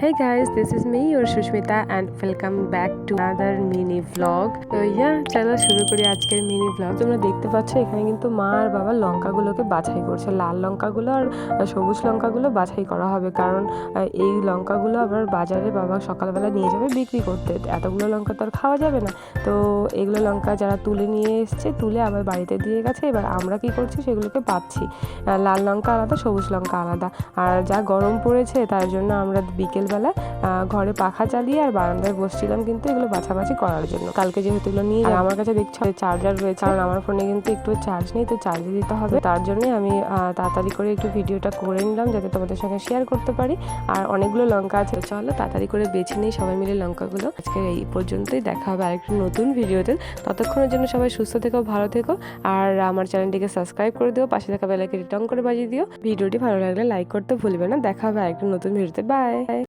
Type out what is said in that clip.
Hey guys, this is me, your Shushmita, and welcome back to another mini vlog. তো চলো শুরু করি আজকের মিনি ভ্লগ। তোমরা দেখতে পাচ্ছ এখানে কিন্তু মা আর বাবা লঙ্কাগুলোকে বাছাই করছে। লাল লঙ্কাগুলো আর সবুজ লঙ্কাগুলো বাছাই করা হবে, কারণ এই লঙ্কাগুলো আবার বাজারে বাবা সকালবেলা নিয়ে যাবে বিক্রি করতে। এতগুলো লঙ্কা তো আর খাওয়া যাবে না, তো এগুলো লঙ্কা যারা তুলে নিয়ে এসছে, তুলে আবার বাড়িতে দিয়ে গেছে। এবার আমরা কি করছি, সেগুলোকে বাছছি। লাল লঙ্কা আলাদা, সবুজ লঙ্কা আলাদা। আর যা গরম পড়েছে তার জন্য আমরা বিকেলবেলা ঘরে পাখা চালিয়ে আর বারান্দায় বসছিলাম কিন্তু এগুলো বাছাবাছি করার জন্য। কালকে যেহেতু এগুলো নিয়ে আমার কাছে দেখছি চার্জার রয়েছে, কারণ আমার ফোনে কিন্তু একটু চার্জ নেই, তো চার্জে দিতে হবে। তার জন্য আমি তাড়াতাড়ি করে একটু ভিডিওটা করে নিলাম, যাতে তোমাদের সঙ্গে শেয়ার করতে পারি। আর অনেকগুলো লঙ্কা আছে, চলো তাড়াতাড়ি করে বেছে নিই সবাই মিলে লঙ্কাগুলো। আজকে এই পর্যন্তই, দেখা হবে আরেকটু নতুন ভিডিওতে। ততক্ষণের জন্য সবাই সুস্থ থেকো, ভালো থেকো, আর আমার চ্যানেলটিকে সাবস্ক্রাইব করে দিও, পাশে থাকা বেল আইকনটি টং করে বাজিয়ে দিও। ভিডিওটি ভালো লাগলে লাইক করতে ভুলবে না। দেখা হবে আরেকটু নতুন ভিডিওতে। বাই।